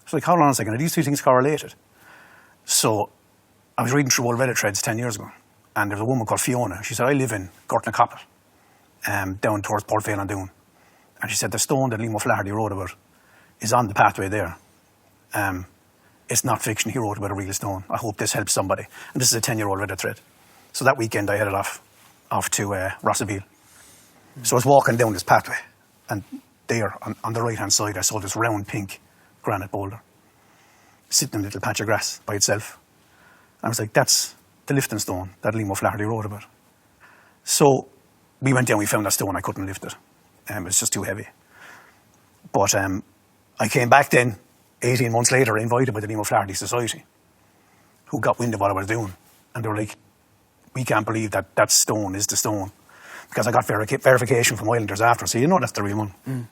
Speaker 5: It's like, hold on a second, are these two things correlated? So I was reading through old Reddit threads 10 years ago, and there was a woman called Fiona. She said, I live in Gortnacoppet, down towards Port Vale on Doon. And she said, the stone that Liam O'Flaherty wrote about is on the pathway there. It's not fiction, he wrote about a real stone. I hope this helps somebody. And this is a 10-year-old Reddit thread. So that weekend I headed off to Rossaville. So I was walking down this pathway, and there, on the right-hand side, I saw this round pink granite boulder sitting in a little patch of grass by itself. I was like, that's the lifting stone that Liam O'Flaherty wrote about. So we went down, we found that stone, I couldn't lift it. It was just too heavy. But I came back then, 18 months later, invited by the Liam O'Flaherty Society, who got wind of what I was doing. And they were like, we can't believe that that stone is the stone. Because I got verification from Islanders after, so you know that's the real one.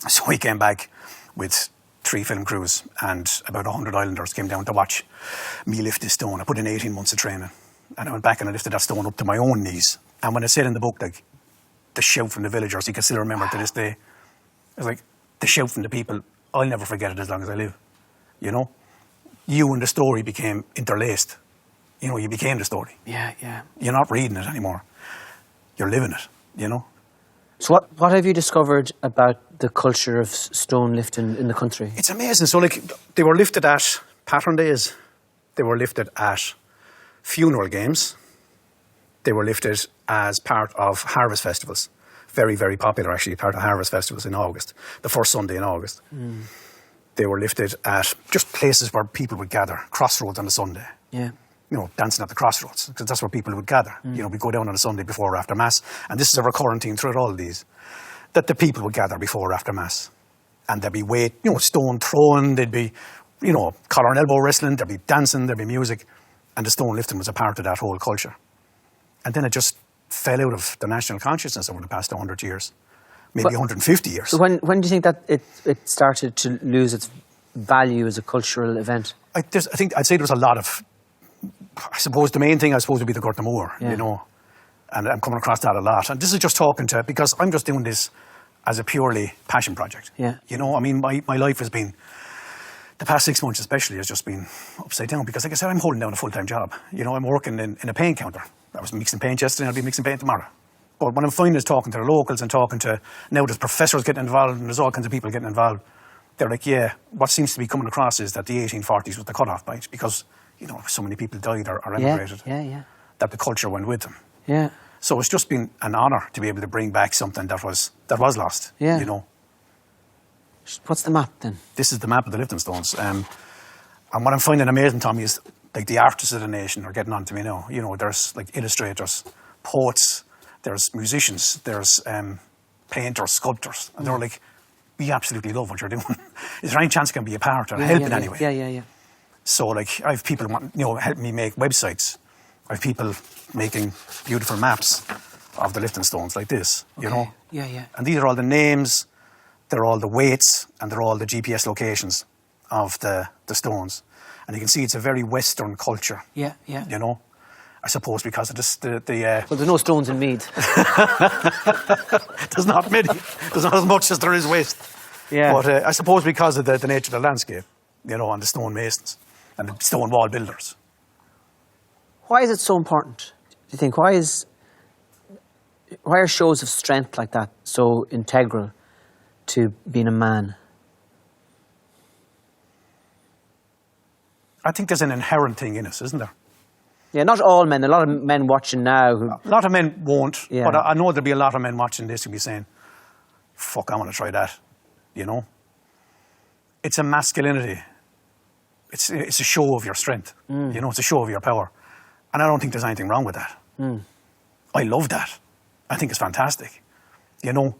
Speaker 5: So we came back with 3 film crews, and about 100 Islanders came down to watch me lift this stone. I put in 18 months of training, and I went back and I lifted that stone up to my own knees. And when I said in the book, like, the shout from the villagers, you can still remember to this day. It was like, the shout from the people, I'll never forget it as long as I live. You know? You and the story became interlaced. You know, you became the story.
Speaker 1: Yeah, yeah.
Speaker 5: You're not reading it anymore. You're living it, you know?
Speaker 1: So what have you discovered about the culture of stone lifting in the country?
Speaker 5: It's amazing. So, like, they were lifted at pattern days. They were lifted at funeral games. They were lifted as part of harvest festivals. Very, very popular, actually, part of harvest festivals in August. The first Sunday in August. They were lifted at just places where people would gather. Crossroads on a Sunday.
Speaker 1: Yeah.
Speaker 5: You know, dancing at the crossroads, because that's where people would gather. You know, we go down on a Sunday before or after Mass, and this is a recurring theme throughout all of these, that the people would gather before or after Mass. And there'd be weight, you know, stone throwing, there'd be, you know, collar and elbow wrestling, there'd be dancing, there'd be music, and the stone lifting was a part of that whole culture. And then it just fell out of the national consciousness over the past 100 years, maybe 150 years.
Speaker 1: So when do you think that it started to lose its value as a cultural event?
Speaker 5: I'd say there was a lot of, I suppose the main thing would be the Gortamore, you know, and I'm coming across that a lot. And this is just talking to, because I'm just doing this as a purely passion project.
Speaker 1: Yeah.
Speaker 5: You know, I mean, my life has been, the past 6 months especially, has just been upside down, because like I said, I'm holding down a full-time job. You know, I'm working in a paint counter. I was mixing paint yesterday, and I'll be mixing paint tomorrow. But what I'm finding is talking to the locals and talking to, now there's professors getting involved and there's all kinds of people getting involved. They're like, yeah, what seems to be coming across is that the 1840s was the cut-off point, because, you know, so many people died or emigrated, that the culture went with them.
Speaker 1: Yeah.
Speaker 5: So it's just been an honour to be able to bring back something that was lost,
Speaker 1: Yeah.
Speaker 5: you know.
Speaker 1: What's the map then?
Speaker 5: This is the map of the lifting stones. And what I'm finding amazing, Tommy, is like the artists of the nation are getting on to me now. You know, there's like illustrators, poets, there's musicians, there's painters, sculptors. And they're like, we absolutely love what you're doing. Is there any chance I can be a part or help in any way?
Speaker 1: Yeah.
Speaker 5: So, like, I have people, help me make websites. I have people making beautiful maps of the lifting stones like this, you know?
Speaker 1: Yeah.
Speaker 5: And these are all the names, they're all the weights, and they're all the GPS locations of the stones. And you can see it's a very Western culture.
Speaker 1: Yeah.
Speaker 5: You know? I suppose because of
Speaker 1: Well, there's no stones in Meath.
Speaker 5: There's not many. There's not as much as there is west.
Speaker 1: Yeah.
Speaker 5: But I suppose because of the nature of the landscape, you know, and the stone masons and the stone wall builders.
Speaker 1: Why is it so important, do you think? Why are shows of strength like that so integral to being a man?
Speaker 5: I think there's an inherent thing in us, isn't there?
Speaker 1: Yeah, not all men. A lot of men watching now.
Speaker 5: A lot of men won't,
Speaker 1: Yeah.
Speaker 5: but I know there'll be a lot of men watching this who'll be saying, fuck, I want to try that, you know? It's a masculinity. It's a show of your strength, you know, it's a show of your power. And I don't think there's anything wrong with that. I love that. I think it's fantastic, you know,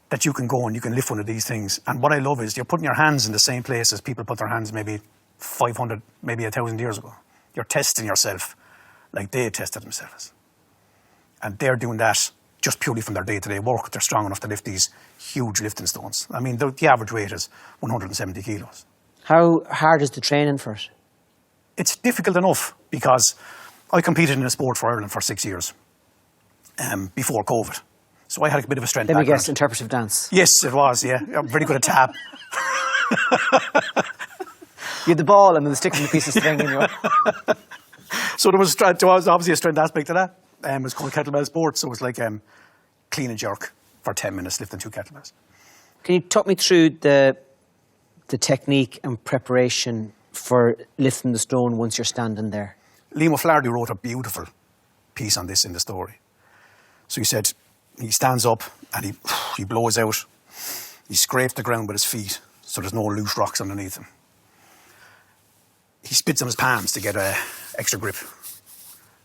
Speaker 5: that you can go and you can lift one of these things. And what I love is you're putting your hands in the same place as people put their hands maybe 500, maybe 1,000 years ago. You're testing yourself like they tested themselves. And they're doing that just purely from their day-to-day work. They're strong enough to lift these huge lifting stones. I mean, the average weight is 170 kilos.
Speaker 1: How hard is the training for it?
Speaker 5: It's difficult enough because I competed in a sport for Ireland for 6 years. before COVID. So I had a bit of a strength
Speaker 1: Let me
Speaker 5: background.
Speaker 1: guess, interpretive dance.
Speaker 5: Yes, it was, yeah. I'm very good at tap.
Speaker 1: You had the ball and then the stick and the piece of string in your...
Speaker 5: So there was obviously a strength aspect to that. It was called kettlebell sports, so it was like clean and jerk for 10 minutes, lifting 2 kettlebells.
Speaker 1: Can you talk me through the technique and preparation for lifting the stone once you're standing there?
Speaker 5: Liam O'Flaherty wrote a beautiful piece on this in the story. So he said he stands up and he blows out. He scrapes the ground with his feet so there's no loose rocks underneath him. He spits on his palms to get extra grip.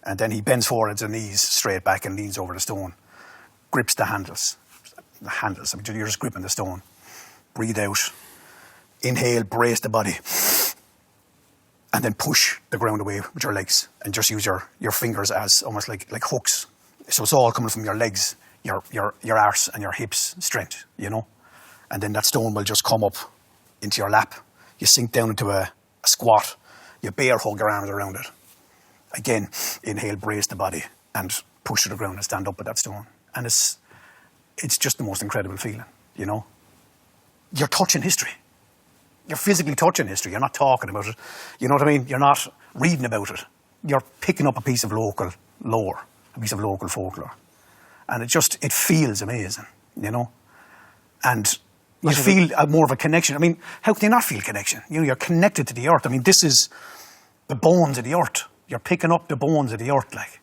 Speaker 5: And then he bends forward to the knees, straight back, and leans over the stone. Grips the handles. I mean, you're just gripping the stone. Breathe out. Inhale, brace the body. And then push the ground away with your legs. And just use your fingers as almost like hooks. So it's all coming from your legs, your arse and your hips strength, you know. And then that stone will just come up into your lap. You sink down into a squat. You bear hug your arms around it. Again, inhale, brace the body, and push to the ground and stand up with that stone. And it's just the most incredible feeling, you know. You're touching history. You're physically touching history. You're not talking about it. You know what I mean? You're not reading about it. You're picking up a piece of local lore, a piece of local folklore. And it feels amazing, you know. And you feel more of a connection. I mean, how can you not feel connection? You know, you're connected to the earth. I mean, this is the bones of the earth. You're picking up the bones of the earth, like.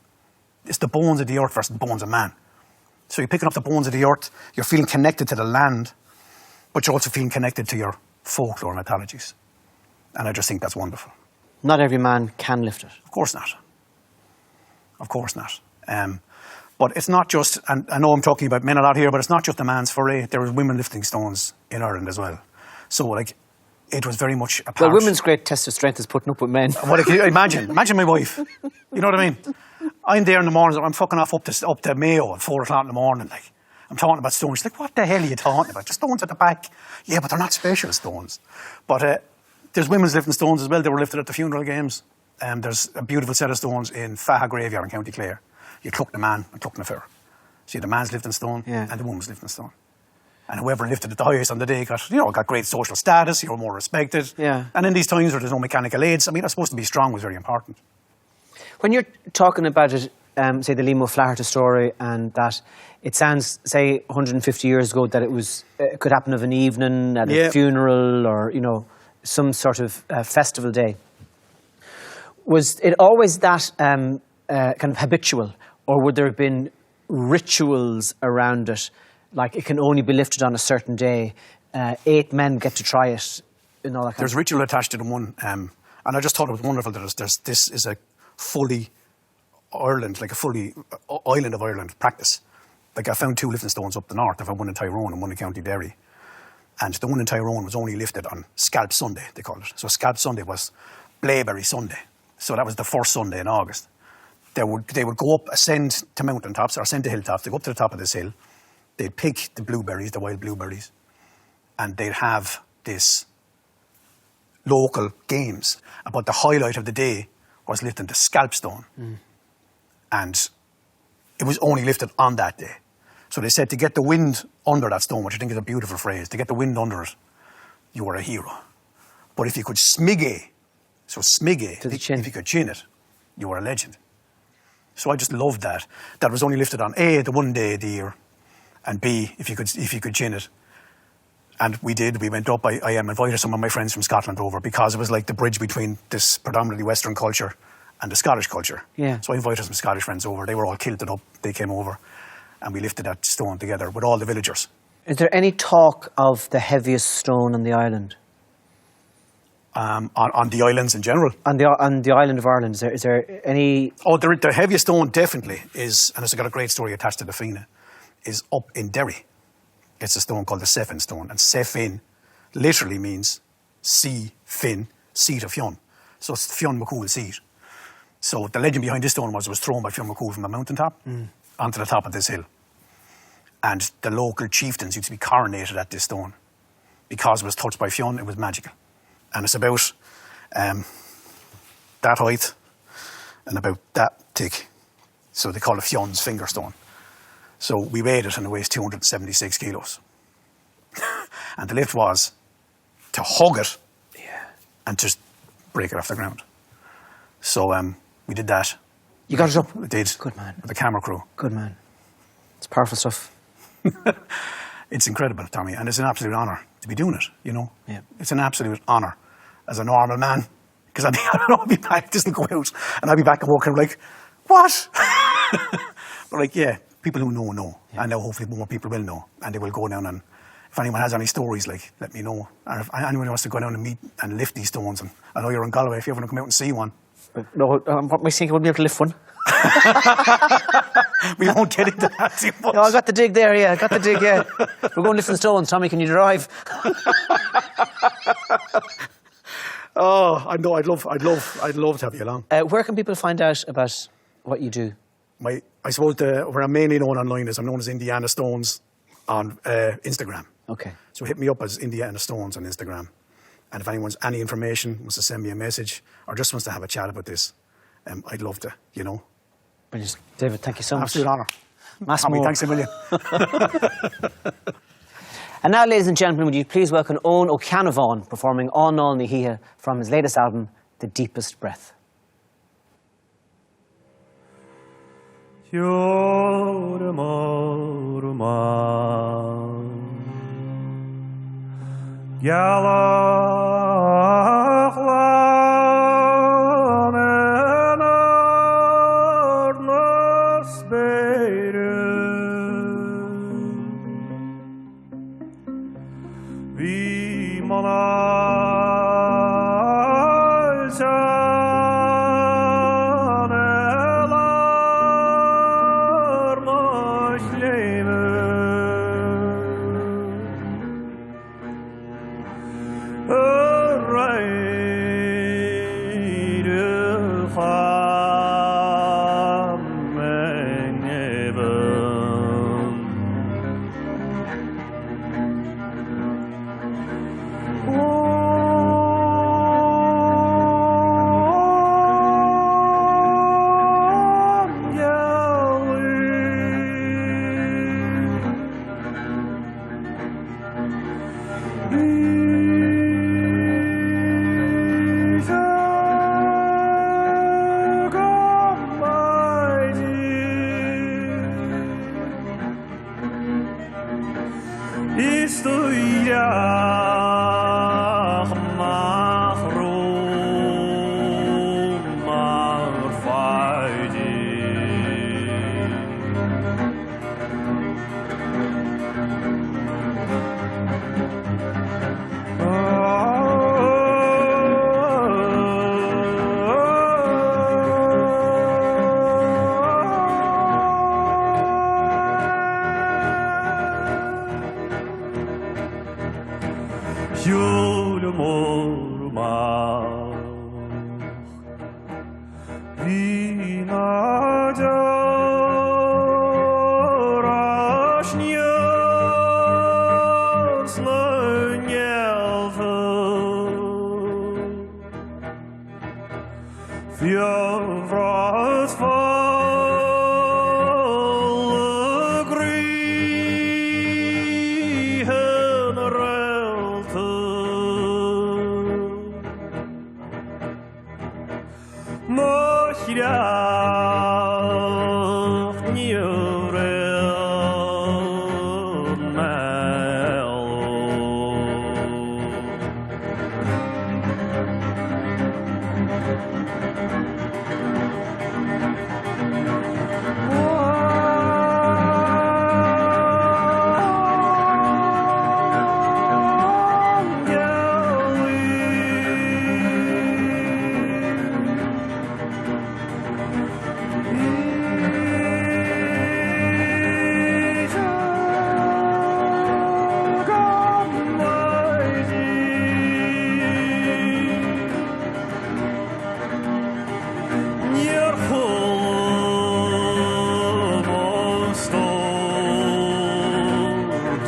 Speaker 5: It's the bones of the earth versus the bones of man. So you're picking up the bones of the earth, you're feeling connected to the land, but you're also feeling connected to your folklore and mythologies. And I just think that's wonderful.
Speaker 1: Not every man can lift it.
Speaker 5: Of course not. Of course not. But it's not just, and I know I'm talking about men a lot here, but it's not just a man's foray. There was women lifting stones in Ireland as well. So, like, it was very much a part.
Speaker 1: Well, women's great test of strength is putting up with men.
Speaker 5: Well, imagine my wife. You know what I mean? I'm there in the morning, I'm fucking off up to Mayo at 4 o'clock in the morning, like. I'm talking about stones. She's like, what the hell are you talking about? Just stones at the back. Yeah, but they're not special stones. But there's women's lifting stones as well. They were lifted at the funeral games. There's a beautiful set of stones in Faha Graveyard in County Clare. You cluck the man and cluck the fair. See, the man's lifting stone and the woman's lifting stone. And whoever lifted it the highest on the day got great social status, you were more respected.
Speaker 1: Yeah.
Speaker 5: And in these times where there's no mechanical aids, I mean, I suppose to be strong was very important.
Speaker 1: When you're talking about it, say the Liam O'Flaherty story, and that it sounds, say, 150 years ago that it could happen of an evening at a funeral or, you know, some sort of festival day. Was it always that kind of habitual, or would there have been rituals around it? Like it can only be lifted on a certain day. 8 men get to try it. And all that kind
Speaker 5: There's ritual attached to the one, and I just thought it was wonderful that this is a fully Ireland, like a fully island of Ireland practice. Like I found 2 lifting stones up the north. I found one in Tyrone and one in County Derry. And the one in Tyrone was only lifted on Scalp Sunday, they called it. So Scalp Sunday was Blaeberry Sunday. So that was the first Sunday in August. They would go up, ascend to mountaintops or ascend to hilltops. They'd go up to the top of this hill. They'd pick the blueberries, the wild blueberries, and they'd have this local games. But the highlight of the day was lifting the scalp stone. And it was only lifted on that day. So they said to get the wind under that stone, which I think is a beautiful phrase, to get the wind under it, you were a hero. But if you could smiggy, if you could chin it, you were a legend. So I just loved that. That was only lifted on A, the one day of the year, and B, if you could chin it. And we did. We went up. I invited some of my friends from Scotland over because it was like the bridge between this predominantly Western culture and the Scottish culture.
Speaker 1: Yeah.
Speaker 5: So I invited some Scottish friends over. They were all kilted up. They came over, and we lifted that stone together with all the villagers.
Speaker 1: Is there any talk of the heaviest stone on the island?
Speaker 5: On the islands in general.
Speaker 1: On the island of Ireland, is there any?
Speaker 5: Oh, the heaviest stone definitely is, and it's got a great story attached to the Fina, is up in Derry. It's a stone called the Sephine stone, and Sephine literally means sea fin, seat of Fionn. So it's Fionn McCool's seat. So the legend behind this stone was it was thrown by Fionn McCool from a mountaintop onto the top of this hill. And the local chieftains used to be coronated at this stone. Because it was touched by Fionn, it was magical. And it's about that height and about that thick. So they call it Fionn's finger stone. So we weighed it and it weighs 276 kilos. And the lift was to hug it and just break it off the ground. So we did that.
Speaker 1: You got it up?
Speaker 5: We did.
Speaker 1: Good man.
Speaker 5: With the camera crew.
Speaker 1: Good man. It's powerful stuff.
Speaker 5: It's incredible, Tommy, and it's an absolute honour to be doing it, you know?
Speaker 1: Yeah.
Speaker 5: It's an absolute honour as a normal man. Because I don't know, I'll be back, it doesn't go out, and I'll be back at work and I'm like, what? But like, yeah, people who know, know. Yeah. And now hopefully more people will know, and they will go down and if anyone has any stories, like, let me know. Or if anyone wants to go down and meet and lift these stones, and I know you're in Galway, if you ever want to come out and see one.
Speaker 1: No, what am I saying? I wouldn't be able to lift one.
Speaker 5: We won't get into that too much.
Speaker 1: No, I got the dig there, yeah. I got the dig, yeah. We're going lifting stones. Tommy, can you drive?
Speaker 5: Oh, I know. I'd love to have you along.
Speaker 1: Where can people find out about what you do?
Speaker 5: I suppose where I'm mainly known online is I'm known as Indiana Stones on Instagram.
Speaker 1: Okay.
Speaker 5: So hit me up as Indiana Stones on Instagram. And if anyone's any information, wants to send me a message, or just wants to have a chat about this, I'd love to, you know.
Speaker 1: Brilliant. David, thank you so much.
Speaker 5: Absolute honour.
Speaker 1: Massimo.
Speaker 5: Thanks a million.
Speaker 1: And now, ladies and gentlemen, would you please welcome Owen O'Canavon performing On All Nihia from his latest album, The Deepest Breath.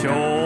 Speaker 6: Joe.